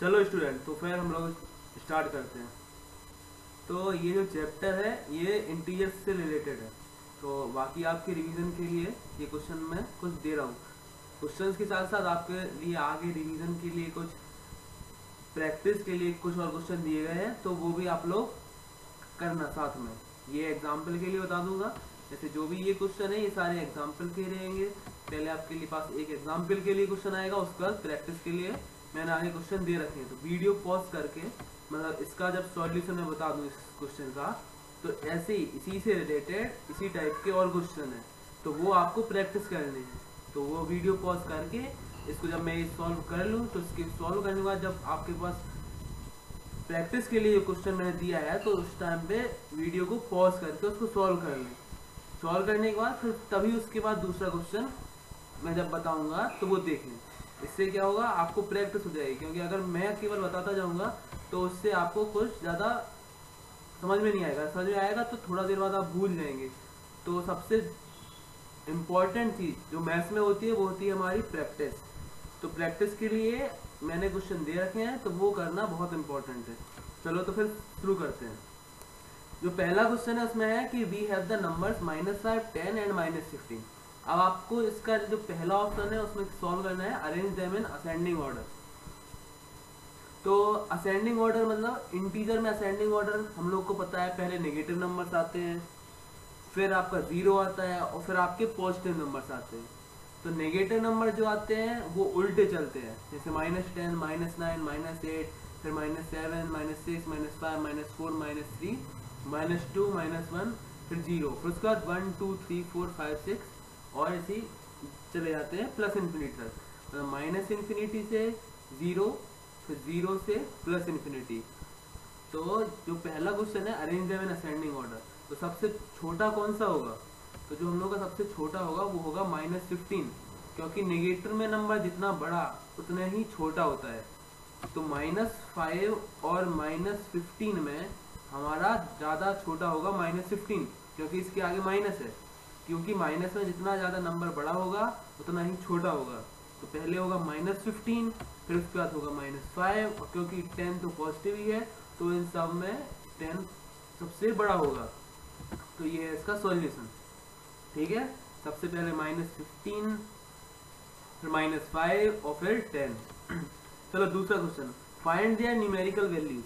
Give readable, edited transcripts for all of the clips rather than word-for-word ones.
चलो स्टूडेंट, तो फिर हम लोग स्टार्ट करते हैं। तो ये जो चैप्टर है ये इंटीजर्स से रिलेटेड है। तो बाकी आपके रिवीजन के लिए ये क्वेश्चन मैं कुछ दे रहा हूँ। क्वेश्चंस के साथ साथ आपके लिए आगे रिवीजन के लिए कुछ प्रैक्टिस के लिए कुछ और क्वेश्चन दिए गए हैं, तो वो भी आप लोग करना साथ में। ये एग्जाम्पल के लिए बता दूंगा, जैसे जो भी ये क्वेश्चन है ये सारे एग्जाम्पल के रहेंगे। पहले आपके लिए पास एक एग्जाम्पल के लिए क्वेश्चन आएगा, उसके बाद प्रैक्टिस के लिए मैंने आगे क्वेश्चन दे रखे हैं। तो वीडियो पॉज करके मतलब इसका जब सॉल्यूशन मैं बता दूं इस क्वेश्चन का, तो ऐसे ही इसी से रिलेटेड इसी टाइप के और क्वेश्चन है, तो वो आपको प्रैक्टिस करनी है। तो वो वीडियो पॉज करके इसको जब मैं सॉल्व कर लूँ, तो इसके सॉल्व करने के बाद जब आपके पास प्रैक्टिस के लिए जो क्वेश्चन मैंने दिया है, तो उस टाइम पे वीडियो को पॉज करके उसको सॉल्व कर लें। सॉल्व करने के बाद फिर तभी उसके बाद दूसरा क्वेश्चन मैं जब बताऊंगा तो वो देख लें। इससे क्या होगा, आपको प्रैक्टिस हो जाएगी, क्योंकि अगर मैं केवल बताता जाऊंगा तो उससे आपको कुछ ज़्यादा समझ में नहीं आएगा। समझ में आएगा तो थोड़ा देर बाद आप भूल जाएंगे। तो सबसे इम्पॉर्टेंट चीज़ जो मैथ्स में होती है वो होती है हमारी प्रैक्टिस। तो प्रैक्टिस के लिए मैंने क्वेश्चन दे रखे हैं, तो वो करना बहुत इंपॉर्टेंट है। चलो तो फिर शुरू करते हैं। जो पहला क्वेश्चन है उसमें है कि we have the numbers -5, 10 and -16। अब आपको इसका जो पहला ऑप्शन है उसमें सॉल्व करना है arrange them in ascending order. तो असेंडिंग ऑर्डर मतलब इंटीजर में असेंडिंग ऑर्डर हम लोग को पता है, पहले नेगेटिव नंबर्स आते हैं, फिर आपका जीरो आता है और फिर आपके पॉजिटिव नंबर्स आते हैं। तो नेगेटिव नंबर जो आते हैं वो उल्टे चलते हैं, जैसे -10, -9, -8, फिर -7, -6, -5, -4, -3, -2, -1, फिर 0, फिर उसके बाद 1 2 3 4 5 6 और ऐसे ही चले जाते हैं प्लस इन्फिनिटी तक। मतलब माइनस इन्फिनिटी से 0, फिर 0 से प्लस इन्फिनिटी। तो जो पहला क्वेश्चन है arrange them in ascending order, तो सबसे छोटा कौन सा होगा? तो जो हम लोग का सबसे छोटा होगा वो होगा -15, क्योंकि नेगेटिव में नंबर जितना बड़ा उतना ही छोटा होता है। तो -5 और -15 में हमारा ज़्यादा छोटा होगा -15, क्योंकि इसके आगे माइनस है। क्योंकि माइनस में जितना ज़्यादा नंबर बड़ा होगा उतना ही छोटा होगा। तो पहले होगा -15, फिर उसके बाद होगा -5, और क्योंकि 10 तो पॉजिटिव ही है तो इन सब में 10 सबसे बड़ा होगा। तो ये है इसका सॉल्यूशन। ठीक है, सबसे पहले -15, फिर -5 और फिर 10। चलो दूसरा question, find their numerical values.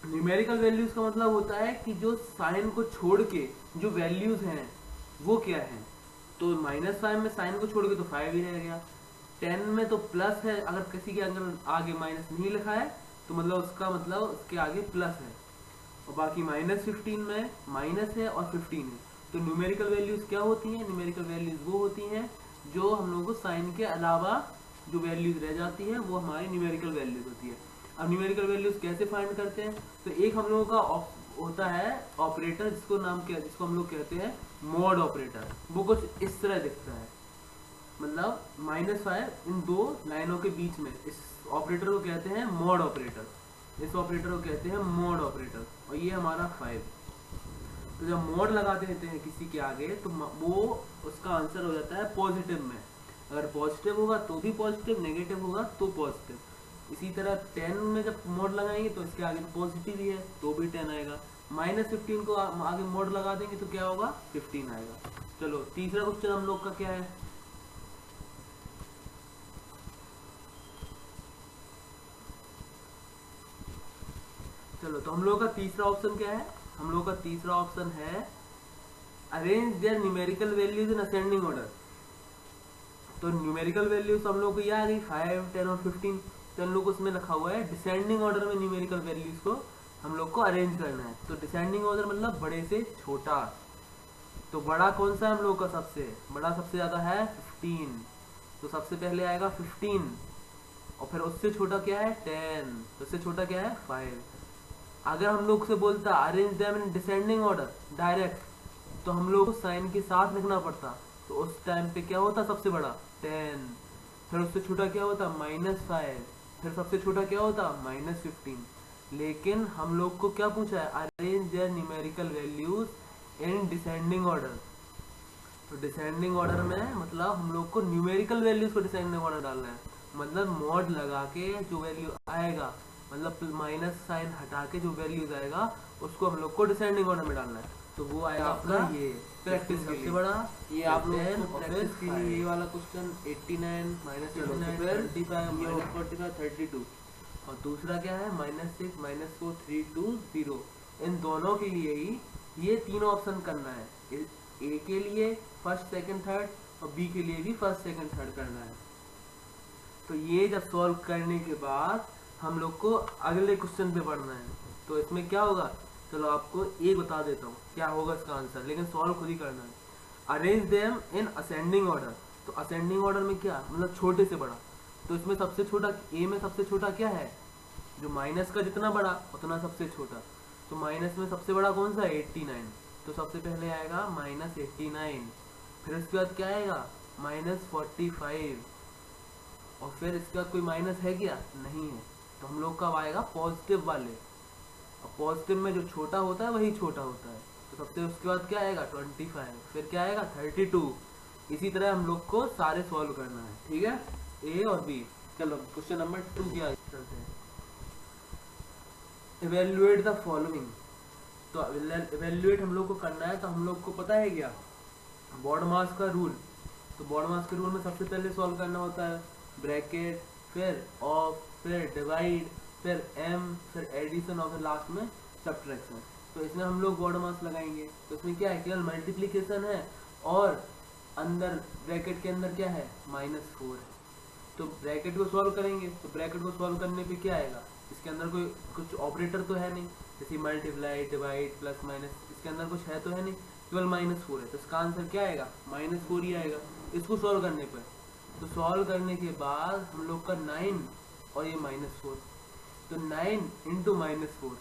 Numerical values का मतलब होता है कि जो साइन को छोड़ के जो वैल्यूज हैं वो क्या है। तो -5 में साइन को छोड़ के तो 5 ही रह गया। 10 में तो प्लस है, अगर किसी के अगर आगे माइनस नहीं लिखा है तो मतलब उसका मतलब उसके आगे प्लस है। और बाकी -15 में माइनस है और 15 है। तो न्यूमेरिकल वैल्यूज क्या होती हैं? न्यूमेरिकल वैल्यूज वो होती हैं जो हम लोगों को साइन के अलावा जो वैल्यूज रह जाती हैं वो हमारी न्यूमेरिकल वैल्यूज होती है। अब न्यूमेरिकल वैल्यूज कैसे फाइंड करते हैं? तो एक हम लोगों का होता है ऑपरेटर, जिसको हम लोग कहते हैं मॉड ऑपरेटर। वो कुछ इस तरह दिखता है, मतलब -5 इन दो लाइनों के बीच में, इस ऑपरेटर को कहते हैं मॉड ऑपरेटर। इस ऑपरेटर को कहते हैं मॉड ऑपरेटर, और ये हमारा 5। तो जब मॉड लगा देते हैं किसी के आगे तो वो उसका आंसर हो जाता है पॉजिटिव में। अगर पॉजिटिव होगा तो भी पॉजिटिव, नेगेटिव होगा तो पॉजिटिव। इसी तरह 10 में जब मोड लगाएंगे तो इसके आगे पॉजिटिव ही है तो भी 10 आएगा। -15 को आगे मोड लगा देंगे तो क्या होगा? 15 आएगा। चलो तीसरा क्वेश्चन हम लोग का क्या है? चलो तो हम लोग का तीसरा ऑप्शन क्या है? हम लोग का तीसरा ऑप्शन है arrange their numerical values in ascending order. तो न्यूमेरिकल वैल्यूज हम लोग को ये आ गई 5, 10 और 15। तो हम लोग को उसमें रखा हुआ है डिसेंडिंग ऑर्डर में न्यूमेरिकल वैल्यूज को हम लोग को अरेंज करना है। तो डिसेंडिंग ऑर्डर मतलब बड़े से छोटा। तो बड़ा कौन सा है हम लोग का? सबसे बड़ा सबसे ज्यादा है 15, तो सबसे पहले आएगा 15, और फिर उससे छोटा क्या है? 10, तो उससे छोटा क्या है? 5। अगर हम लोग से बोलता arrange them in descending order direct, तो हम लोग को साइन के साथ लिखना पड़ता। तो उस टाइम पे क्या होता? सबसे बड़ा 10, फिर उससे छोटा क्या होता? -5, फिर सबसे छोटा क्या होता? -15। लेकिन हम लोग को क्या पूछा है? Arrange their numerical values in descending order. तो डिसेंडिंग ऑर्डर में मतलब हम लोग को न्यूमेरिकल वैल्यूज को डिसेंडिंग ऑर्डर डालना है। मतलब मॉड लगा के जो वैल्यू आएगा, मतलब माइनस साइन हटा के जो वैल्यूज आएगा उसको हम लोग को डिसेंडिंग ऑर्डर में डालना है। तो वो आएगा आपका ये प्रैक्टिस सबसे बड़ा, ये आप लोग को प्रैक्टिस के लिए ये वाला क्वेश्चन 89 माइनस 35 माइनस 45 32, और दूसरा क्या है -6 -4 3 2 0। इन दोनों के लिए ही ये तीनों ऑप्शन करना है, ए के लिए फर्स्ट सेकंड थर्ड और बी के लिए भी फर्स्ट सेकंड थर्ड करना है। तो ये जब सॉल्व करने के बाद हम लोग को अगले क्वेश्चन पे बढ़ना है। तो इसमें क्या होगा, चलो आपको ये बता देता हूँ क्या होगा इसका आंसर, लेकिन सॉल्व खुद ही करना है। Arrange them in ascending order. तो असेंडिंग ऑर्डर में क्या, मतलब छोटे से बड़ा। तो इसमें सबसे छोटा, ए में सबसे छोटा क्या है, जो माइनस का जितना बड़ा उतना सबसे छोटा। तो माइनस में सबसे बड़ा कौन सा है 89। तो सबसे पहले आएगा -89, फिर उसके बाद क्या आएगा -45, और फिर इसका कोई माइनस है क्या, नहीं है। तो हम लोग कब आएगा पॉजिटिव वाले, और पॉजिटिव में जो छोटा होता है वही छोटा होता है। तो सबसे उसके बाद क्या आएगा 25, फिर क्या आएगा 32। इसी तरह हम लोग को सारे सॉल्व करना है, ठीक है, ए और बी। चलो क्वेश्चन नंबर 2 की चलते हैं। Evaluate the following. तो इवेल्युएट हम लोग को करना है, तो हम लोग को पता है क्या बॉड मास का रूल। तो बॉड मास के रूल में सबसे पहले सॉल्व करना होता है ब्रैकेट, फिर ऑफ, फिर डिवाइड, फिर एम, फिर एडिशन और फिर लास्ट में सब्ट्रैक्शन। तो इसमें हम लोग बॉड मास लगाएंगे। तो इसमें क्या है, केवल मल्टीप्लीकेशन है और अंदर ब्रैकेट के अंदर क्या है -4 है। तो ब्रैकेट को सॉल्व करेंगे, तो ब्रैकेट को सॉल्व करने पे क्या आएगा, इसके अंदर कोई कुछ ऑपरेटर तो है नहीं, जैसे मल्टीप्लाई डिवाइड प्लस माइनस, इसके अंदर कुछ है तो है नहीं, केवल -4 है। तो इसका आंसर क्या आएगा -4 ही आएगा इसको सॉल्व करने पर। तो सॉल्व करने के बाद हम लोग का 9 और ये -4, तो 9 इंटू -4,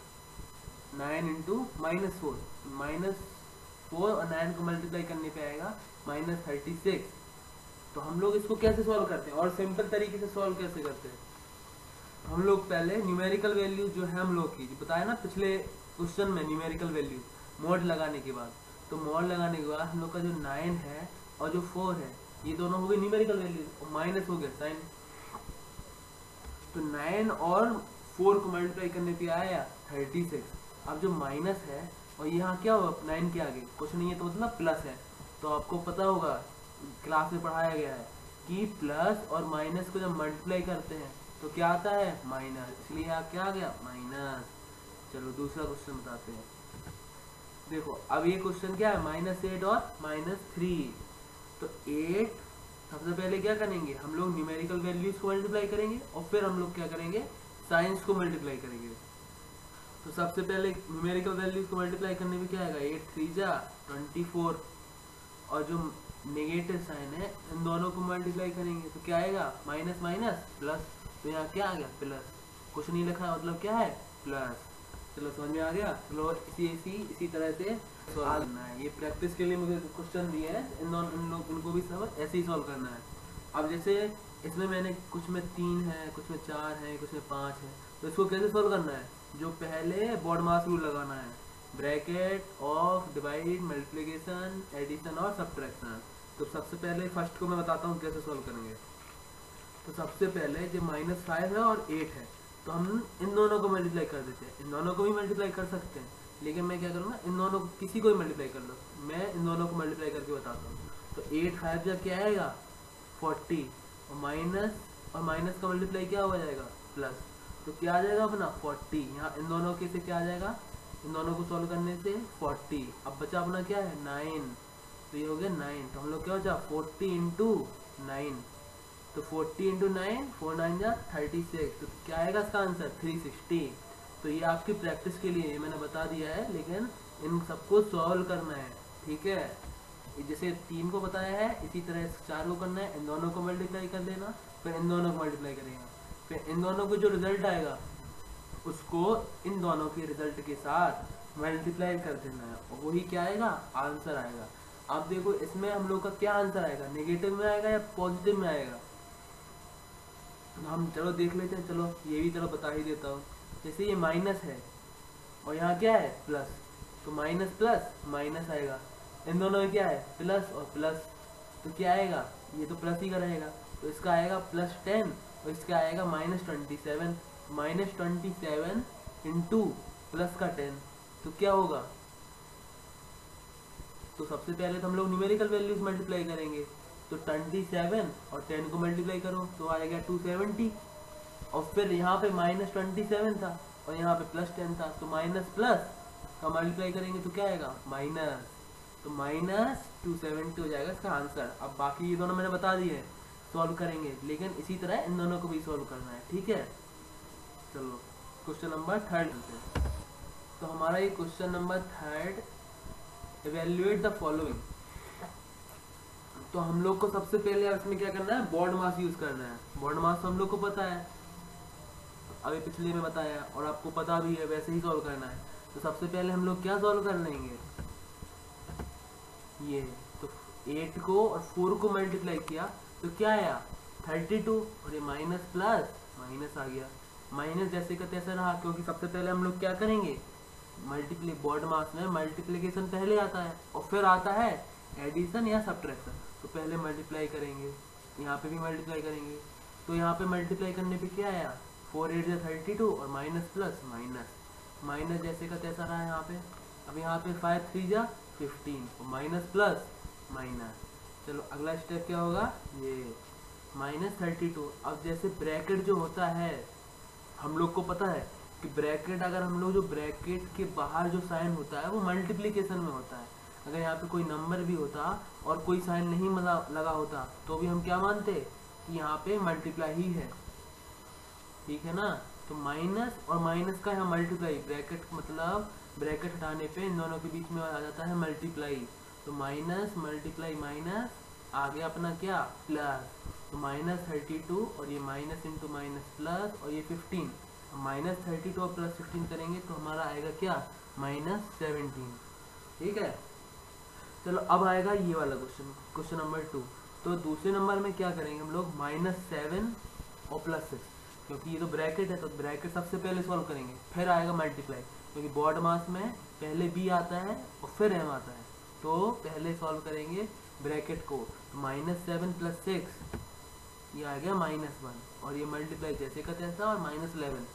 9 इंटू -4, -4 और 9 को मल्टीप्लाई करने पे आएगा -36। तो हम लोग इसको कैसे सॉल्व करते हैं, और सिंपल तरीके से सॉल्व कैसे करते हैं, हम लोग पहले न्यूमेरिकल वैल्यू जो है हम लोग की बताया ना पिछले क्वेश्चन में, न्यूमेरिकल वैल्यू मॉड लगाने के बाद। तो मॉड लगाने के बाद हम लोग का जो 9 है और जो 4 है ये दोनों हो गए न्यूमेरिकल वैल्यू, और माइनस हो गया साइन। तो 9 और 4 को मल्टीप्लाई करने पे आया 36। अब जो माइनस है और यहाँ क्या होगा 9 के आगे कुछ नहीं है तो मतलब प्लस है। तो आपको पता होगा क्लास में पढ़ाया गया है कि प्लस और माइनस को जब मल्टीप्लाई करते हैं तो क्या आता है माइनस, इसलिए यहाँ क्या आ गया माइनस। चलो दूसरा क्वेश्चन बताते हैं। देखो अब ये क्वेश्चन क्या है -8 और -3। तो 8 सबसे पहले क्या करेंगे हम लोग न्यूमेरिकल वैल्यूज को मल्टीप्लाई करेंगे और फिर हम लोग क्या करेंगे साइंस को मल्टीप्लाई करेंगे। तो सबसे पहले न्यूमेरिकल वैल्यूज को मल्टीप्लाई करने में क्या आएगा 8 3 जा 24, और जो नेगेटिव साइन है इन दोनों को मल्टीप्लाई करेंगे तो क्या आएगा माइनस माइनस प्लस। तो यहाँ क्या आ गया प्लस, कुछ नहीं लिखा मतलब क्या है प्लस। चलो समझ में आ गया। चलो इसी तरह से सॉल्व करना है। ये प्रैक्टिस के लिए मुझे क्वेश्चन दिए हैं, इनको भी सब ऐसे ही सॉल्व करना है। अब जैसे इसमें मैंने कुछ में 3 है, कुछ में 4 है, कुछ में 5 है, तो इसको कैसे सॉल्व करना है, जो पहले बॉड मास रूल लगाना है, bracket of divide multiplication addition और सब्ट्रैक्शन। तो सबसे पहले फर्स्ट को मैं बताता हूँ कैसे सॉल्व करेंगे। तो सबसे पहले जो -5 है और 8 है तो हम इन दोनों को मल्टीप्लाई कर देते हैं। इन दोनों को भी मल्टीप्लाई कर सकते हैं लेकिन मैं क्या करूँगा इन दोनों को किसी को भी मल्टीप्लाई कर लो, मैं इन दोनों को मल्टीप्लाई करके बताता हूँ। तो 8 5 जब क्या आएगा 40, और माइनस का मल्टीप्लाई क्या हो जाएगा प्लस। तो क्या आ जाएगा अपना 40, यहाँ इन दोनों के से क्या आ जाएगा, इन दोनों को सॉल्व करने से 40। अब बचा अपना क्या है 9, तो ये हो गया 9। तो हम लोग क्या हो जाए 40 इंटू 9, तो 40 इंटू 9 4 9 जा 36। तो क्या आएगा इसका आंसर 360। तो ये आपकी प्रैक्टिस के लिए मैंने बता दिया है, लेकिन इन सबको सॉल्व करना है, ठीक है। जैसे 3 को बताया है इसी तरह 4 को करना है, इन दोनों को मल्टीप्लाई कर देना, फिर इन दोनों को मल्टीप्लाई करेगा, फिर इन दोनों को जो रिजल्ट आएगा उसको इन दोनों के रिजल्ट के साथ मल्टीप्लाई कर देना है, और वही क्या आएगा आंसर आएगा। अब देखो इसमें हम लोग का क्या आंसर आएगा, नेगेटिव में आएगा या पॉजिटिव में आएगा। हम चलो देख लेते हैं, चलो ये भी चलो बता ही देता हूँ। जैसे ये माइनस है और यहाँ क्या है प्लस, तो माइनस प्लस माइनस आएगा, इन दोनों में क्या है प्लस और प्लस, तो क्या आएगा ये तो प्लस ही का रहेगा, तो इसका आएगा +10 और इसका आएगा -27, -27 इंटू प्लस का 10, तो क्या होगा? तो सबसे पहले तो हम लोग न्यूमेरिकल वैल्यूज मल्टीप्लाई करेंगे, तो 27 और 10 को मल्टीप्लाई करो तो आएगा 270, और फिर यहाँ पे -27 था और यहाँ पे +10 था, तो माइनस प्लस का मल्टीप्लाई करेंगे तो क्या आएगा? माइनस, तो -270 हो जाएगा इसका आंसर। अब बाकी ये दोनों मैंने बता दिए, सॉल्व करेंगे, लेकिन इसी तरह इन दोनों को भी सॉल्व करना है, ठीक है। चलो क्वेश्चन नंबर 3 तो हमारा ये question number 3, evaluate the following. तो हम लोग को सबसे पहले इसमें क्या करना है? बॉड मास यूज करना है। बॉड मास हम लोग को पता है, अभी पिछले में बताया और आपको पता भी है, वैसे ही सॉल्व करना है। तो सबसे पहले हम लोग क्या सॉल्व कर लेंगे? ये तो 8 को और 4 को मल्टीप्लाई किया तो क्या आया? 32, और ये माइनस प्लस माइनस आ गया, माइनस जैसे का तैसे रहा, क्योंकि सबसे पहले हम लोग क्या करेंगे? बॉड मास में मल्टीप्लिकेशन पहले आता है और फिर आता है एडिशन या सब्ट्रैक्शन। तो पहले मल्टीप्लाई करेंगे, यहाँ पे भी मल्टीप्लाई करेंगे, तो यहाँ पे मल्टीप्लाई करने पे क्या आया? 4 8 या 32 और माइनस प्लस माइनस, माइनस जैसे का तैसा रहा यहाँ पे। अब यहाँ पे 5 3 जा 15 और माइनस प्लस माइनस। चलो अगला स्टेप क्या होगा? ये -32। अब जैसे ब्रैकेट जो होता है, हम लोग को पता है कि ब्रैकेट, अगर हम लोग जो ब्रैकेट के बाहर जो साइन होता है वो मल्टीप्लिकेशन में होता है। अगर यहाँ पे कोई नंबर भी होता और कोई साइन नहीं लगा होता तो भी हम क्या मानते कि यहाँ पे मल्टीप्लाई ही है, ठीक है ना। तो माइनस और माइनस का यहाँ मल्टीप्लाई, ब्रैकेट मतलब ब्रैकेट हटाने पे इन दोनों के बीच में आ जाता है मल्टीप्लाई। तो माइनस मल्टीप्लाई माइनस, आगे अपना क्या? प्लस। तो -32 और ये माइनस इंटू माइनस प्लस और ये 15, -32 और +15 करेंगे तो हमारा आएगा क्या? -17, ठीक है। चलो अब आएगा ये वाला क्वेश्चन, क्वेश्चन नंबर 2। तो दूसरे नंबर में क्या करेंगे हम लोग? -7 और +6, क्योंकि ये तो ब्रैकेट है तो ब्रैकेट सबसे पहले सॉल्व करेंगे, फिर आएगा मल्टीप्लाई, क्योंकि बॉड मास में पहले b आता है और फिर m आता है, तो पहले सॉल्व करेंगे ब्रैकेट को। तो -7 + 6 ये आ गया -1, और ये मल्टीप्लाई जैसे का तैसा, और -11।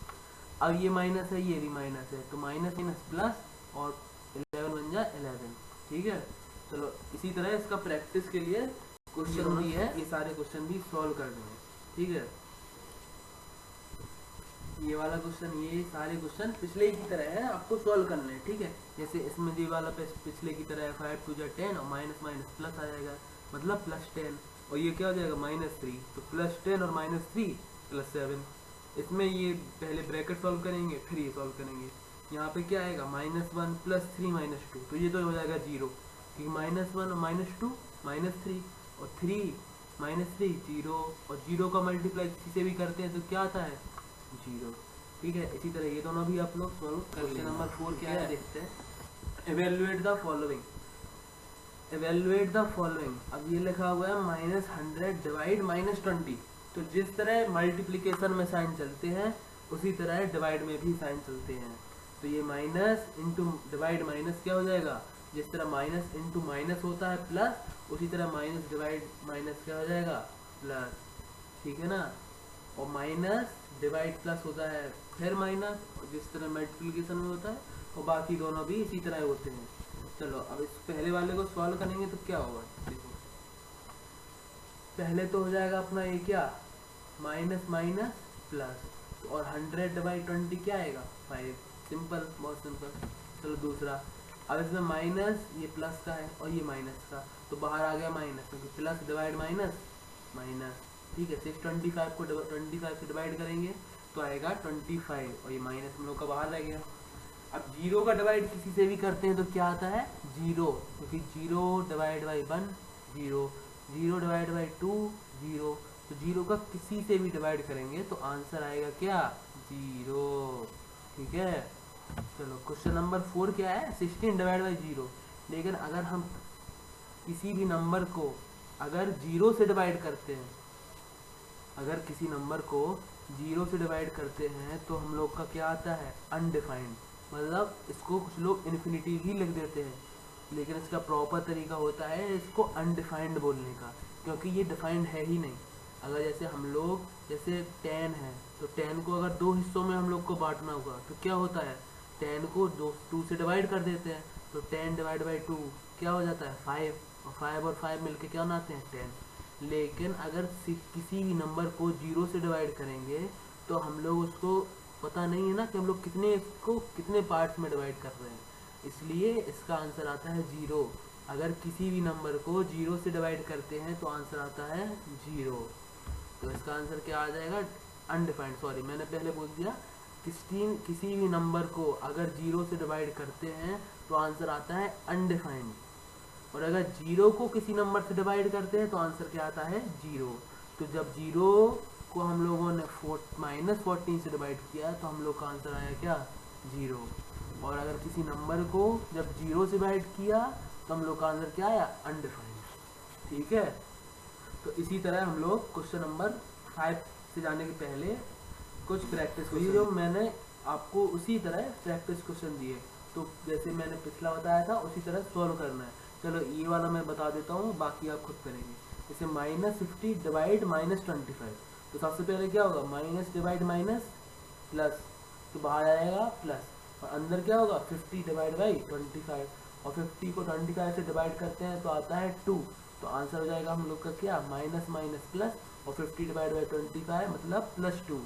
अब ये माइनस है, ये भी माइनस है, तो माइनस प्लस और 11 बन जाए 11, ठीक है। चलो इसी तरह इसका प्रैक्टिस के लिए क्वेश्चन भी है, ये सारे क्वेश्चन भी सॉल्व कर देंगे, ठीक है। ये वाला क्वेश्चन, ये सारे क्वेश्चन पिछले की तरह है, आपको सॉल्व करना है, ठीक है। जैसे इसमें ये वाला पिछले की तरह है, 5 2 10 और माइनस माइनस प्लस आ जाएगा, मतलब +10, और ये क्या हो जाएगा? -3, तो +10 और -3 +7। इसमें ये पहले ब्रैकेट सॉल्व करेंगे फिर ये सॉल्व करेंगे। यहाँ पे क्या आएगा? -1 + 3 - 2, तो ये तो हो जाएगा 0, क्योंकि -1 और -2 -3 और 3 -3 0, और 0 का मल्टीप्लाई किसी से भी करते हैं तो क्या आता है? 0, ठीक है। इसी तरह ये दोनों भी आप लोग सॉल्व कर लेंगे। नंबर 4 क्या है देखते हैं। Evaluate the following, evaluate the following. अब ये लिखा हुआ है -100 डिवाइड -20, तो जिस तरह मल्टीप्लिकेशन में साइन चलते हैं उसी तरह डिवाइड में भी साइन चलते हैं। तो ये माइनस इंटू डिवाइड माइनस क्या हो जाएगा? जिस तरह माइनस इंटू माइनस होता है प्लस, उसी तरह माइनस डिवाइड माइनस क्या हो जाएगा? प्लस, ठीक है ना। और माइनस डिवाइड प्लस होता है फिर माइनस, और जिस तरह मल्टीप्लिकेशन में होता है, और बाकी दोनों भी इसी तरह होते हैं। चलो अब इस पहले वाले को सॉल्व करेंगे तो क्या होगा देखो। पहले तो हो जाएगा अपना ये क्या? माइनस माइनस प्लस, और 100 डिवाइड 20 क्या आएगा? 5, सिंपल, बहुत सिंपल। चलो दूसरा, अब इसमें माइनस, ये प्लस का है और ये माइनस का, तो बाहर आ गया माइनस, क्योंकि प्लस डिवाइड माइनस माइनस, ठीक है। 625 को 25 से डिवाइड करेंगे तो आएगा 25, और ये माइनस हम लोग का बाहर रह गया। अब 0 का डिवाइड किसी से भी करते हैं तो क्या आता है? 0, क्योंकि 0 डिवाइड बाई 1 0, 0 डिवाइड बाई 2 0, तो 0 का किसी से भी डिवाइड करेंगे तो आंसर आएगा क्या? 0, ठीक है। चलो क्वेश्चन नंबर 4 क्या है? 16 डिवाइड बाई 0। लेकिन अगर हम किसी भी नंबर को अगर 0 से डिवाइड करते हैं, अगर किसी नंबर को 0 से डिवाइड करते हैं तो हम लोग का क्या आता है? अनडिफाइंड, मतलब इसको कुछ लोग इन्फिनिटी भी लिख देते हैं, लेकिन इसका प्रॉपर तरीका होता है इसको अनडिफाइंड बोलने का, क्योंकि ये डिफाइंड है ही नहीं। अगर जैसे हम लोग जैसे 10 है तो 10 को अगर दो हिस्सों में हम लोग को बांटना होगा तो क्या होता है, 10 को 2 से डिवाइड कर देते हैं, तो 10 डिवाइड बाई 2 क्या हो जाता है 5, और 5 और 5 मिलके क्या बनाते हैं 10। लेकिन अगर किसी भी नंबर को 0 से डिवाइड करेंगे तो हम लोग उसको पता नहीं है ना कि हम लोग कितने पार्ट्स में डिवाइड कर रहे हैं, इसलिए इसका आंसर आता है 0। अगर किसी भी नंबर को 0 से डिवाइड करते हैं तो आंसर आता है 0। तो इसका आंसर क्या आ जाएगा, अनडिफाइंड, सॉरी मैंने पहले बोल दिया, किसी भी नंबर को अगर 0 से डिवाइड करते हैं तो आंसर आता है अनडिफाइंड, और अगर 0 को किसी नंबर से डिवाइड करते हैं तो आंसर क्या आता है 0। तो जब 0 को हम लोगों ने -14 से डिवाइड किया तो हम लोग का आंसर आया क्या 0, और अगर किसी नंबर को जब 0 से डिवाइड किया तो हम लोग का आंसर क्या आया अनडिफाइंड। ठीक है, तो इसी तरह हम लोग क्वेश्चन नंबर 5 से जाने के पहले कुछ प्रैक्टिस क्वेश्चन, जो मैंने आपको उसी तरह प्रैक्टिस क्वेश्चन दिए, तो जैसे मैंने पिछला बताया था उसी तरह सॉल्व करना है। चलो ये वाला मैं बता देता हूँ, बाकी आप खुद करेंगे। जैसे -50 डिवाइड -25, तो सबसे पहले क्या होगा, माइनस डिवाइड माइनस प्लस, तो बाहर आएगा प्लस, और अंदर क्या होगा 50 डिवाइड बाई 25, और 50 को 25 से डिवाइड करते हैं तो आता है 2, तो आंसर हो जाएगा हम लोग का क्या माइनस माइनस प्लस, और 50 डिवाइड बाई 25 मतलब +2।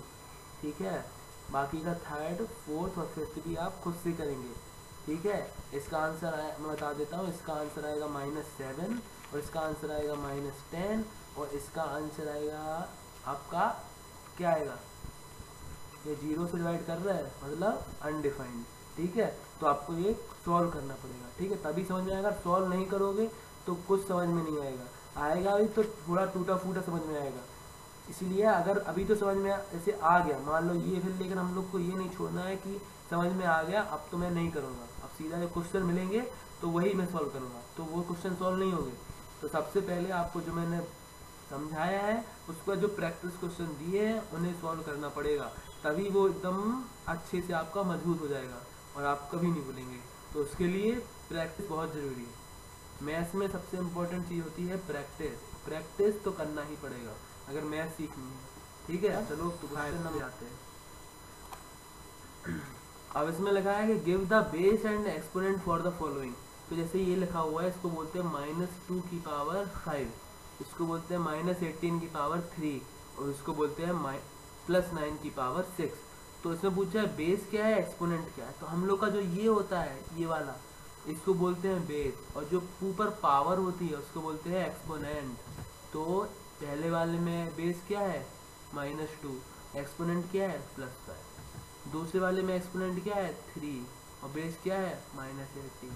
ठीक है, बाकी का थर्ड फोर्थ और फिफ्थ भी आप खुद से करेंगे। ठीक है, इसका आंसर मैं बता देता हूँ, इसका आंसर आएगा -7, और इसका आंसर आएगा -10, और इसका आंसर आएगा आपका क्या आएगा, ये 0 से डिवाइड कर रहा है मतलब अनडिफाइंड। ठीक है, तो आपको ये सॉल्व करना पड़ेगा। ठीक है, तभी समझ में आएगा, सॉल्व नहीं करोगे तो कुछ समझ में नहीं आएगा अभी तो थोड़ा टूटा फूटा समझ में आएगा। इसीलिए अगर अभी तो समझ में ऐसे आ गया, मान लो ये, फिर लेकिन हम लोग को ये नहीं छोड़ना है कि समझ में आ गया अब तो मैं नहीं करूँगा, अब सीधा जो क्वेश्चन मिलेंगे तो वही मैं सॉल्व करूँगा, तो वो क्वेश्चन सॉल्व नहीं होंगे। तो सबसे पहले आपको जो मैंने समझाया है उसका जो प्रैक्टिस क्वेश्चन दिए हैं उन्हें सॉल्व करना पड़ेगा, तभी वो एकदम अच्छे से आपका मजबूत हो जाएगा और आप कभी नहीं भूलेंगे। तो उसके लिए प्रैक्टिस बहुत ज़रूरी है। मैथ्स में सबसे इम्पोर्टेंट चीज़ होती है प्रैक्टिस, प्रैक्टिस तो करना ही पड़ेगा अगर मैथ सीखनी है। ठीक है, चलो तो क्वेश्चन नंबर आते हैं। अब इसमें लिखा है कि give the base and exponent for the following. तो जैसे ये लिखा हुआ है, इसको बोलते हैं -2 की पावर 5, इसको बोलते हैं -18 की पावर 3, और इसको बोलते हैं +9 की पावर 6। तो इसमें पूछा है बेस क्या है एक्सपोनेंट क्या है, तो हम लोग का जो ये होता है ये वाला, इसको बोलते हैं बेस, और जो ऊपर पावर होती है उसको बोलते हैं एक्सपोनेंट। तो पहले वाले में बेस क्या है -2, एक्सपोनेंट क्या है +5। दूसरे वाले में एक्सपोनेंट क्या है 3, और बेस क्या है -18।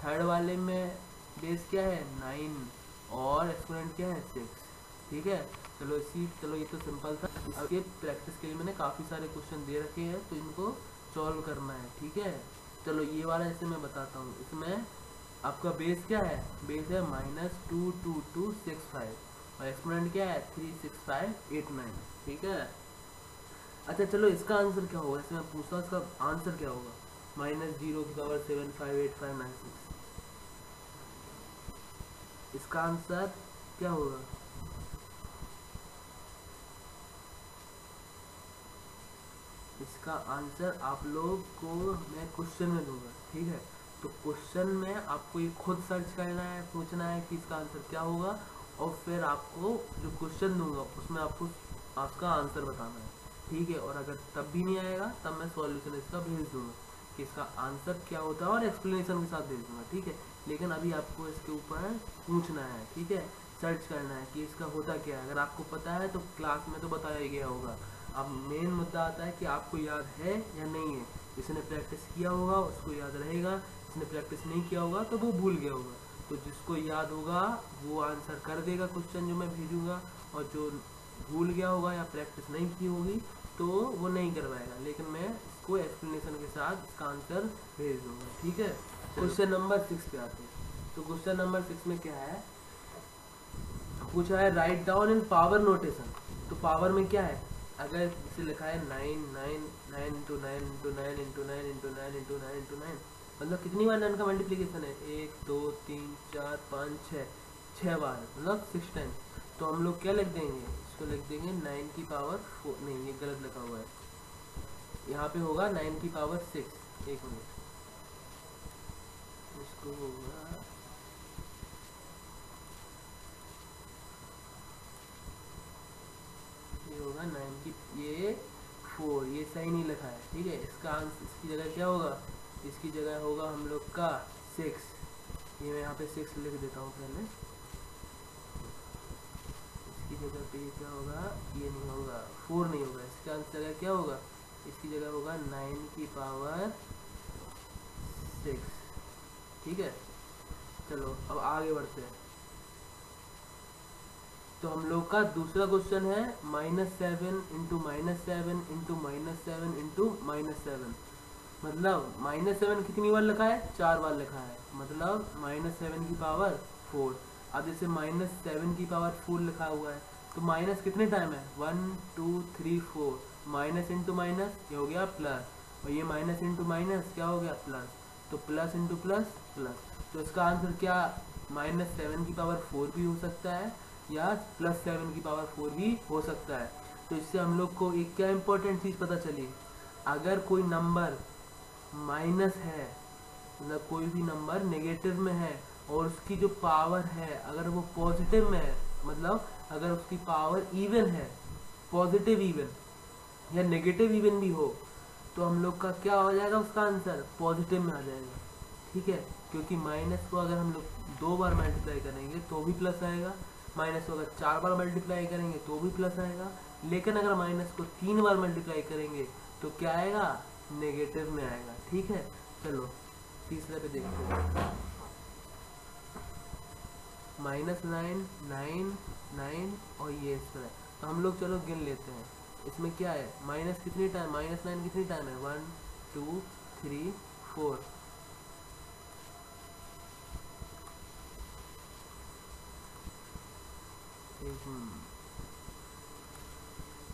थर्ड वाले में बेस क्या है 9, और एक्सपोनेंट क्या है 6। ठीक है, चलो ये तो सिंपल था। इसके प्रैक्टिस के लिए मैंने काफ़ी सारे क्वेश्चन दे रखे हैं, तो इनको सॉल्व करना है। ठीक है, चलो ये वाला जैसे मैं बताता हूँ, इसमें आपका बेस क्या है, बेस है -22265, और एक्सपोनेंट क्या है 36589। ठीक है, अच्छा चलो इसका आंसर क्या होगा, इसमें पूछता हूँ इसका आंसर क्या होगा, -0 की पावर 758596, इसका आंसर क्या होगा। इसका आंसर आप लोग को मैं क्वेश्चन में दूंगा। ठीक है, तो क्वेश्चन में आपको ये खुद सर्च करना है, पूछना है कि इसका आंसर क्या होगा, और फिर आपको जो क्वेश्चन दूंगा उसमें आपको आपका आंसर बताना है। ठीक है, और अगर तब भी नहीं आएगा तब मैं सॉल्यूशन इसका भेज दूंगा कि इसका आंसर क्या होता है, और एक्सप्लेनेशन के साथ भेज दूंगा। ठीक है, लेकिन अभी आपको इसके ऊपर पूछना है। ठीक है, सर्च करना है कि इसका होता क्या है। अगर आपको पता है तो क्लास में तो बताया ही गया होगा। अब मेन मुद्दा आता है कि आपको याद है या नहीं है। जिसने प्रैक्टिस किया होगा उसको याद रहेगा, जिसने प्रैक्टिस नहीं किया होगा तो वो भूल गया होगा। तो जिसको याद होगा वो आंसर कर देगा क्वेश्चन जो मैं भेजूंगा, और जो भूल गया होगा या प्रैक्टिस नहीं की होगी तो वो नहीं करवाएगा, लेकिन मैं इसको एक्सप्लेनेशन के साथ इसका आंसर भेज दूंगा। ठीक है, क्वेश्चन नंबर 6 पे आते हैं। तो क्वेश्चन नंबर 6 में क्या है, पूछा है write down in power notation. तो पावर में क्या है, अगर इसे लिखा है 9 9 9 into 9 into 9 into 9 into 9 into 9 into 9, मतलब कितनी बार 9 का मल्टीप्लीकेशन है 1 2 3 4 5 6 बार, मतलब 6 टाइम्स। तो हम लोग क्या लिख देंगे, इसको लिख देंगे 9 की पावर 4, नहीं ये गलत लिखा हुआ है, यहाँ पे होगा 9 की पावर 6। एक मिनट, इसको होगा ये होगा 9 की, ये 4, ये सही नहीं लिखा है, ठीक है। इसका आंसर, इसकी जगह क्या होगा, इसकी जगह होगा हम लोग का 6। ये मैं यहाँ पे 6 लिख देता हूँ पहले, इसकी जगह पे ये क्या होगा, ये नहीं होगा, 4 नहीं होगा, इसका आंसर जगह क्या होगा, इसकी जगह होगा 9 की पावर 6, ठीक है। चलो अब आगे बढ़ते हैं। तो हम लोग का दूसरा क्वेश्चन है -7 इंटू -7 इंटू -7 इंटू -7, मतलब -7 कितनी बार लिखा है, 4 बार लिखा है, मतलब -7 की पावर 4। अब जैसे -7 की पावर 4 लिखा हुआ है, तो माइनस कितने टाइम है, 1 2 3 4, माइनस इंटू माइनस ये हो गया प्लस, और ये माइनस इंटू माइनस क्या हो गया प्लस, तो प्लस इंटू प्लस प्लस। तो इसका आंसर क्या, -7 की पावर 4 भी हो सकता है या +7 की पावर 4 भी हो सकता है। तो इससे हम लोग को एक क्या इंपॉर्टेंट चीज़ पता चली, अगर कोई नंबर माइनस है, मतलब कोई भी नंबर नेगेटिव में है और उसकी जो पावर है अगर वो पॉजिटिव में है, मतलब अगर उसकी पावर इवन है, पॉजिटिव इवन या नेगेटिव इवन भी हो, तो हम लोग का क्या हो जाएगा, उसका आंसर पॉजिटिव में आ जाएगा, ठीक है। क्योंकि माइनस को अगर हम लोग 2 बार मल्टीप्लाई करेंगे तो भी प्लस आएगा, माइनस को अगर 4 बार मल्टीप्लाई करेंगे तो भी प्लस आएगा, लेकिन अगर माइनस को 3 बार मल्टीप्लाई करेंगे तो क्या आएगा, नेगेटिव में आएगा, ठीक है। चलो तीसरे पे देखते हैं, -9 9 9 और ये इस तरह। तो हम लोग चलो गिन लेते हैं, इसमें क्या है, माइनस कितनी टाइम, -9 कितनी टाइम है, 1 2 3 4,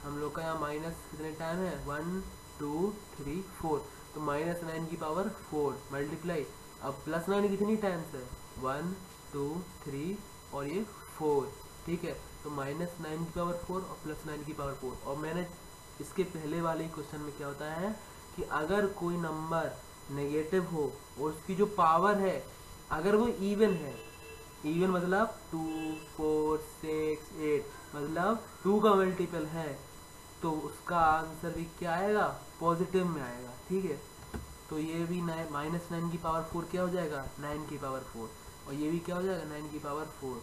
हम लोग का यहाँ माइनस कितने टाइम है, 1 2 3 4, तो -9 की पावर 4 मल्टीप्लाई, अब +9 कितनी टाइम्स है, 1 2 3 और ये 4, ठीक है। तो -9 की पावर 4 और +9 की पावर 4। और मैंने इसके पहले वाले क्वेश्चन में क्या होता है कि अगर कोई नंबर नेगेटिव हो और उसकी जो पावर है अगर वो इवन है, इवन मतलब 2 4 6 8, मतलब 2 का मल्टीपल है, तो उसका आंसर भी क्या आएगा, पॉजिटिव में आएगा, ठीक है। तो ये भी -9 की पावर 4 क्या हो जाएगा, 9 की पावर 4, और ये भी क्या हो जाएगा, 9 की पावर 4।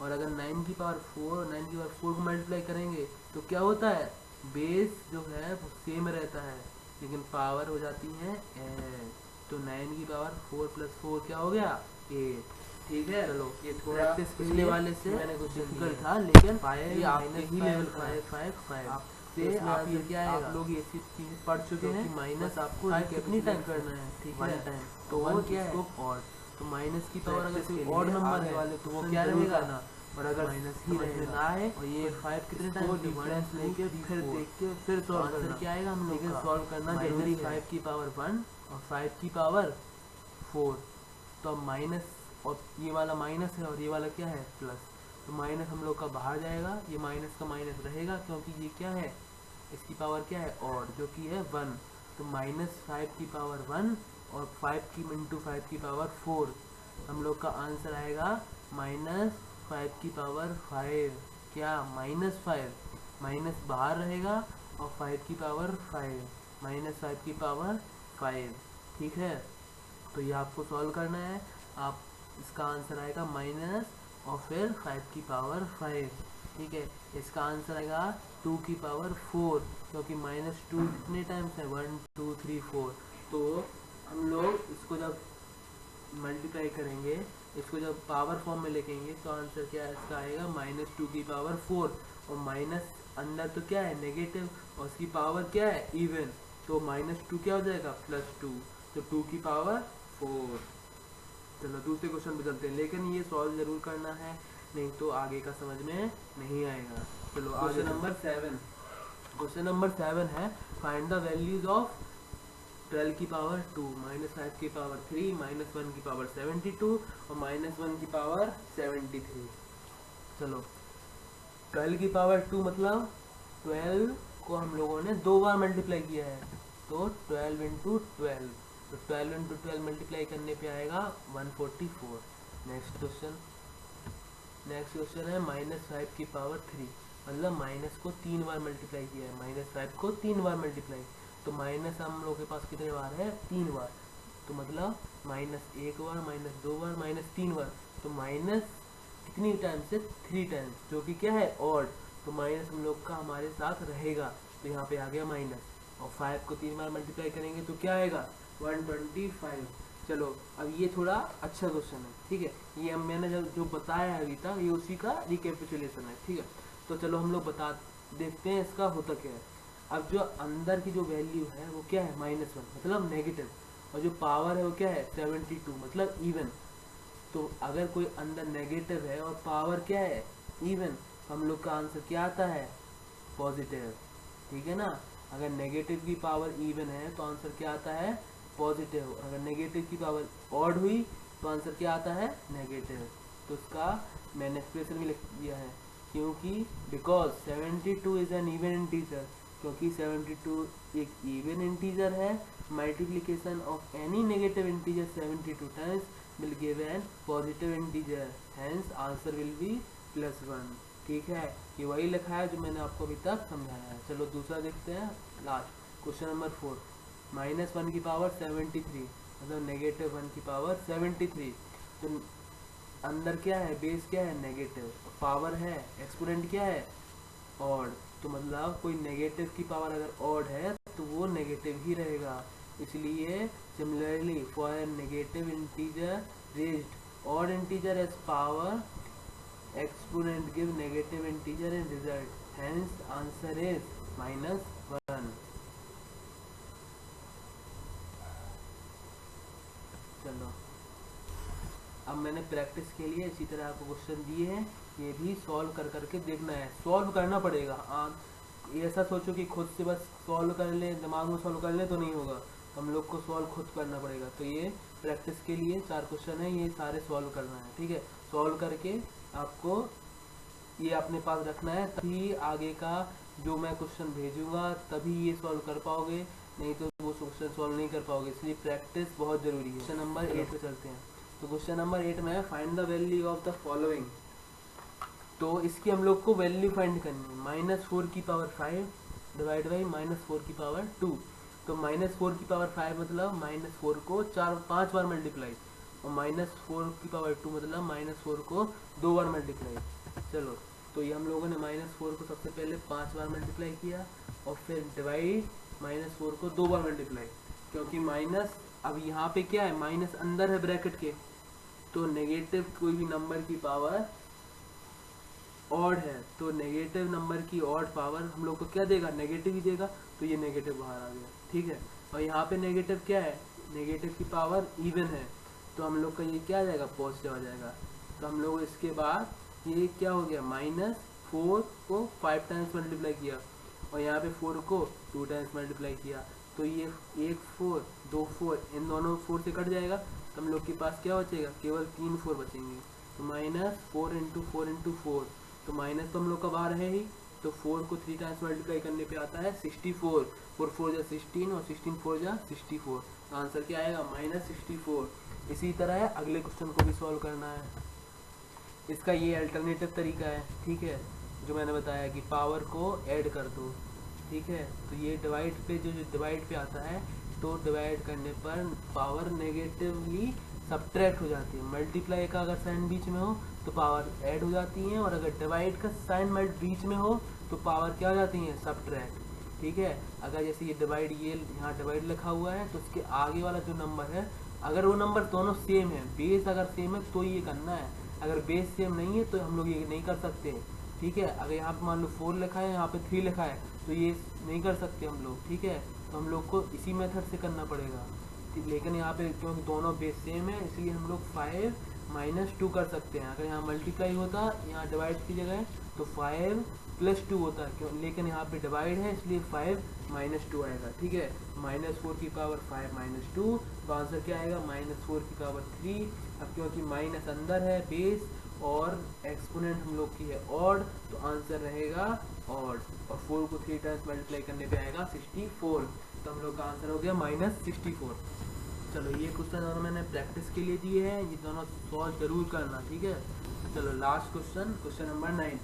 और अगर 9 की पावर 4 9 की पावर 4 को मल्टीप्लाई करेंगे तो क्या होता है, बेस जो है वो सेम रहता है लेकिन पावर हो जाती है ऐड। तो 9 की पावर 4 + 4 क्या हो गया, 8, ठीक है। चलो ये थोड़ा पिछले वाले से मैंने कुछ डिफिकल्ट था, लेकिन ये आपके ही लेवल का है, 5 से आप ये क्या है, आप लोग ये चीज पढ़ चुके हैं, माइनस आपको कितनी टाइम करना है, ठीक है। तो वो क्या है, ऑड, तो माइनस की पावर अगर कोई ऑड नंबर है वाले तो वो क्या रहेगा ना, और अगर माइनस ही ना है और ये 5 कितने टाइम डिफरेंस लेके फिर देख के फिर सॉल्व करना, क्या आएगा हम लोग का सॉल्व करना जरूरी है, 5 की पावर 1 और 5 की पावर 4। तो अब माइनस, और ये वाला माइनस है और ये वाला क्या है, प्लस, तो माइनस हम लोग का बाहर जाएगा, ये माइनस का माइनस रहेगा क्योंकि ये क्या है, इसकी पावर क्या है, ऑड, जो कि है 1। तो -5 की पावर 1 और 5 की इंटू 5 की पावर 4, हम लोग का आंसर आएगा -5 की पावर 5, क्या -5, माइनस बाहर रहेगा और 5 की पावर 5, -5 की पावर 5, ठीक है। तो ये आपको सॉल्व करना है, आप इसका आंसर आएगा माइनस और फिर 5 की पावर 5, ठीक है। इसका आंसर आएगा 2 की पावर 4, क्योंकि -2 कितने टाइम्स है, 1 2 3 4। तो हम लोग इसको जब मल्टीप्लाई करेंगे, इसको जब पावर फॉर्म में लिखेंगे तो आंसर क्या है, इसका आएगा -2 की पावर 4, और माइनस अंदर तो क्या है, नेगेटिव, और उसकी पावर क्या है, इवन, तो -2 क्या हो जाएगा, +2, तो 2 की पावर 4। चलो दूसरे क्वेश्चन पे चलते हैं, लेकिन ये सॉल्व जरूर करना है, नहीं तो आगे का समझ में नहीं आएगा। चलो क्वेश्चन नंबर 7, क्वेश्चन नंबर 7 है, फाइंड द वैल्यूज ऑफ 12 की पावर 2, -5 की पावर 3, -1 की पावर 72 और -1 की पावर 73। चलो 12 की पावर 2 मतलब 12 को हम लोगों ने 2 बार मल्टीप्लाई किया है, तो 12 इंटू 12, तो 12 इंटू 12 मल्टीप्लाई करने पे आएगा 144। नेक्स्ट क्वेश्चन है -5 की पावर 3, मतलब माइनस को 3 बार मल्टीप्लाई किया है, -5 को 3 बार मल्टीप्लाई, तो माइनस हम लोग के पास कितने बार है, 3 बार, तो मतलब -1 बार, -2 बार, -3 बार, तो माइनस कितनी टाइम्स है, 3 टाइम्स, जो कि क्या है ऑड, तो माइनस हम लोग का हमारे साथ रहेगा, तो यहाँ पे आ गया माइनस, और 5 को 3 बार मल्टीप्लाई करेंगे तो क्या आएगा 125। चलो अब ये थोड़ा अच्छा क्वेश्चन है, ठीक है, ये मैंने जो बताया है अभी तक ये उसी का रिकैपिचुलेशन है, ठीक है। तो चलो हम लोग बता देखते हैं इसका होता क्या है। अब जो अंदर की जो वैल्यू है वो क्या है -1 मतलब नेगेटिव, और जो पावर है वो क्या है 72 मतलब इवन। तो अगर कोई अंदर नेगेटिव है और पावर क्या है इवन, हम लोग का आंसर क्या आता है पॉजिटिव, ठीक है ना। अगर नेगेटिव की पावर इवन है तो आंसर क्या आता है पॉजिटिव, अगर नेगेटिव की पावर ऑड हुई तो आंसर क्या आता है नेगेटिव। तो इसका मैंने एक्सप्रेशन भी लिख दिया है, क्योंकि because 72 is an even integer, क्योंकि 72 एक इवन इंटीजर है, multiplication of any negative integer 72 times will give an positive integer, hence answer will be +1, ठीक है। ये वही लिखा है जो मैंने आपको अभी तक समझाया है। चलो दूसरा देखते हैं, लास्ट क्वेश्चन नंबर 4, -1 की पावर 73 मतलब -1 की पावर 73, तो अंदर क्या है बेस क्या है नेगेटिव, पावर है एक्सपोनेंट क्या है ऑड, तो मतलब कोई नेगेटिव की पावर अगर ऑड है तो वो नेगेटिव ही रहेगा, इसलिए similarly for a negative integer raised odd integer as power exponent give negative integer in result, hence answer is -1। चलो अब मैंने प्रैक्टिस के लिए इसी तरह आपको क्वेश्चन दिए हैं, ये भी सॉल्व कर करके देखना है, सॉल्व करना पड़ेगा। ऐसा सोचो कि खुद से बस सॉल्व कर ले, दिमाग में सॉल्व कर ले तो नहीं होगा, हम लोग को सॉल्व खुद करना पड़ेगा। तो ये प्रैक्टिस के लिए 4 क्वेश्चन है, ये सारे सॉल्व करना है, ठीक है। सॉल्व करके आपको ये अपने पास रखना है, तभी आगे का जो मैं क्वेश्चन भेजूंगा तभी ये सॉल्व कर पाओगे, नहीं तो वो क्वेश्चन सॉल्व नहीं कर पाओगे, इसलिए प्रैक्टिस बहुत जरूरी है। क्वेश्चन नंबर 8 पे चलते हैं। तो क्वेश्चन नंबर 8 में है find the value of the following, तो इसकी हम लोग को वैल्यू फाइंड करनी है, -4 की पावर 5 डिवाइड बाई -4 की पावर 2, तो -4 की पावर 5 मतलब -4 को 5 बार मल्टीप्लाई, और -4 की पावर 2 मतलब -4 को 2 बार मल्टीप्लाई। चलो तो ये हम लोगों ने -4 को सबसे पहले 5 बार मल्टीप्लाई किया, और फिर डिवाइड -4 को 2 बार मल्टीप्लाई, क्योंकि माइनस अब यहाँ पे क्या है माइनस अंदर है ब्रैकेट के, तो नेगेटिव कोई भी नंबर की पावर ऑड है, तो नेगेटिव नंबर की ऑड पावर हम लोग को क्या देगा नेगेटिव ही देगा, तो ये नेगेटिव बाहर आ गया, ठीक है। और यहाँ पे नेगेटिव क्या है नेगेटिव की पावर इवन है, तो हम लोग का ये क्या आ जाएगा पॉजिटिव आ जाएगा। तो हम लोग इसके बाद ये क्या हो गया -4 को 5 टाइम्स मल्टीप्लाई किया, और यहाँ पे 4 को 2 टाइम्स मल्टीप्लाई किया, तो ये 1 4 2 4 इन दोनों 4 से कट जाएगा, तो हम लोग के पास क्या बचेगा केवल 3 4 बचेंगे, तो -4 इंटू 4 इंटू 4, तो माइनस तो हम लोग का बाहर है ही, तो 4 को 3 टाइम्स मल्टीप्लाई करने पे आता है 64, 4 4 जा 16 और 16 4 जा 64, तो आंसर क्या आएगा -64। इसी तरह अगले क्वेश्चन को भी सॉल्व करना है, इसका ये अल्टरनेटिव तरीका है, ठीक है, जो मैंने बताया कि पावर को ऐड कर दो, ठीक है। तो ये डिवाइड पे जो डिवाइड पे आता है, तो डिवाइड करने पर पावर नेगेटिवली सब्ट्रैक्ट हो जाती है, मल्टीप्लाई का अगर साइन बीच में हो तो पावर ऐड हो जाती है, और अगर डिवाइड का साइन बीच में हो तो पावर क्या हो जाती है सब्ट्रैक्ट, ठीक है। अगर जैसे ये डिवाइड, ये यहाँ डिवाइड लिखा हुआ है, तो उसके आगे वाला जो नंबर है अगर वो नंबर दोनों सेम है, बेस अगर सेम है तो ये करना है, अगर बेस सेम नहीं है तो हम लोग ये नहीं कर सकते, ठीक है। अगर यहाँ पे मान लो 4 लिखा है, यहाँ पे 3 लिखा है, तो ये नहीं कर सकते हम लोग, ठीक है। तो हम लोग को इसी मेथड से करना पड़ेगा, लेकिन यहाँ पे क्योंकि दोनों बेस सेम है इसलिए हम लोग 5 - 2 कर सकते हैं। अगर यहाँ मल्टीप्लाई होता यहाँ डिवाइड की जगह तो 5 + 2 होता है, क्यों, लेकिन यहाँ पे डिवाइड है इसलिए 5 - 2 आएगा, ठीक है। -4 की पावर 5 - 2, तो आंसर क्या आएगा -4 की पावर 3। अब क्योंकि माइनस अंदर है बेस और एक्सपोनेंट हम लोग की है ऑड, तो आंसर रहेगा ऑड, और 4 को 3 टाइम्स मल्टीप्लाई करने पे आएगा 64, तो हम लोग का आंसर हो गया -64। चलो ये क्वेश्चन दोनों मैंने प्रैक्टिस के लिए दिए हैं, ये दोनों सॉल्व जरूर करना, ठीक है। चलो लास्ट क्वेश्चन, क्वेश्चन नंबर 9।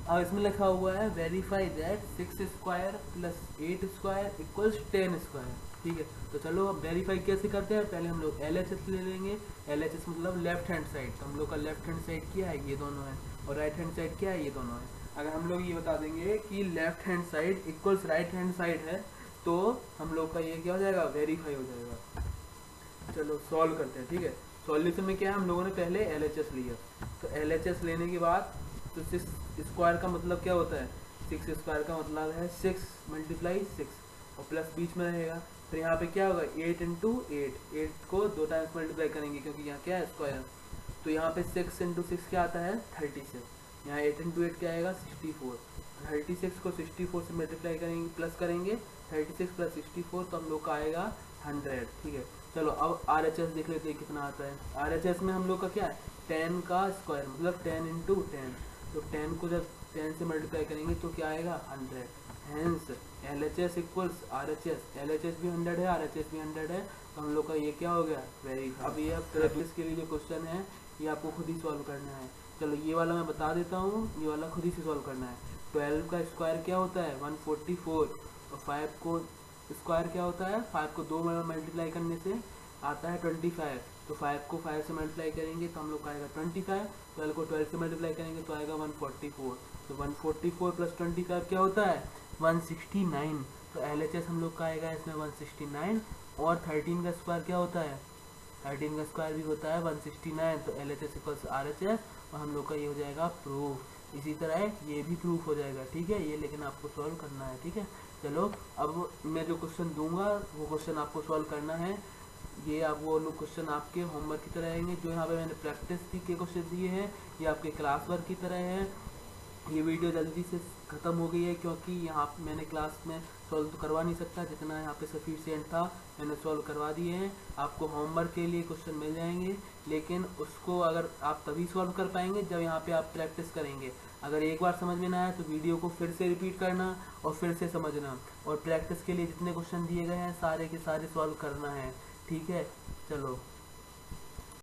अब इसमें लिखा हुआ है verify that 6 square plus 8 square equals 10 square, ठीक है। तो चलो अब वेरीफाई कैसे करते हैं, पहले हम लोग LHS ले लेंगे। LHS मतलब लेफ्ट हैंड साइड, तो हम लोग का लेफ्ट हैंड साइड क्या है, ये दोनों है, और राइट हैंड साइड क्या है, ये दोनों है। अगर हम लोग ये बता देंगे कि left hand side equals right hand side है, तो हम लोग का ये क्या हो जाएगा, वेरीफाई हो जाएगा। चलो सॉल्व करते हैं, ठीक है। सॉल्यूशन में क्या है, हम लोगों ने पहले LHS लिया, तो LHS लेने के बाद तो 6 स्क्वायर का मतलब क्या होता है, 6 स्क्वायर का मतलब है 6 × 6, और प्लस बीच में रहेगा। फिर यहाँ पे क्या होगा 8 × 8, 8 को 2 टाइम्स मल्टीप्लाई करेंगे क्योंकि यहाँ क्या है स्क्वायर, तो यहाँ पे 6 × 6 क्या आता है 36, यहाँ 8 × 8 क्या आएगा 64, 36 को 64 से मल्टीप्लाई करेंगे प्लस करेंगे 36 + 64, तो हम लोग का आएगा 100, ठीक है। चलो अब RHS देख लेते हैं कितना आता है। RHS में हम लोग का क्या है 10 का स्क्वायर मतलब 10 × 10, तो 10 को जब 10 से मल्टीप्लाई करेंगे तो क्या आएगा 100, hence LHS equals RHS, LHS भी 100 है, RHS भी 100 है, तो हम लोग का ये क्या हो गया वेरी। अब ये प्रैक्टिस के लिए जो क्वेश्चन है ये आपको खुद ही सॉल्व करना है। चलो ये वाला मैं बता देता हूँ, ये वाला खुद ही से सॉल्व करना है। 12 का स्क्वायर क्या होता है 144, और 5 को स्क्वायर क्या होता है, 5 को 2 मल्टीप्लाई करने से आता है 25, तो 5 को 5 से मल्टीप्लाई करेंगे तो हम लोग का आएगा 25, 12 को 12 से मल्टीप्लाई करेंगे तो आएगा 144, तो 144 + 25 क्या होता है 169, तो LHS हम लोग का आएगा इसमें 169, और 13 का स्क्वायर क्या होता है 13 का स्क्वायर भी होता है 169, तो LHS इक्वल्स RHS, और हम लोग का ये हो जाएगा प्रूफ। इसी तरह ये भी प्रूफ हो जाएगा, ठीक है, ये लेकिन आपको सॉल्व करना है, ठीक है। चलो अब मैं जो क्वेश्चन दूंगा वो क्वेश्चन आपको सॉल्व करना है। ये आप वो लोग क्वेश्चन आपके होमवर्क की तरह आएंगे, जो यहाँ पे मैंने प्रैक्टिस के क्वेश्चन दिए हैं ये आपके क्लास वर्क की तरह है। ये वीडियो जल्दी से ख़त्म हो गई है क्योंकि यहाँ मैंने क्लास में सॉल्व तो करवा नहीं सकता, जितना यहाँ पे सफिशिएंट था मैंने सॉल्व करवा दिए हैं। आपको होमवर्क के लिए क्वेश्चन मिल जाएंगे, लेकिन उसको अगर आप तभी सॉल्व कर पाएंगे जब यहाँ पे आप प्रैक्टिस करेंगे। अगर एक बार समझ में ना आया तो वीडियो को फिर से रिपीट करना और फिर से समझना, और प्रैक्टिस के लिए जितने क्वेश्चन दिए गए हैं सारे के सारे सॉल्व करना है, ठीक है। चलो।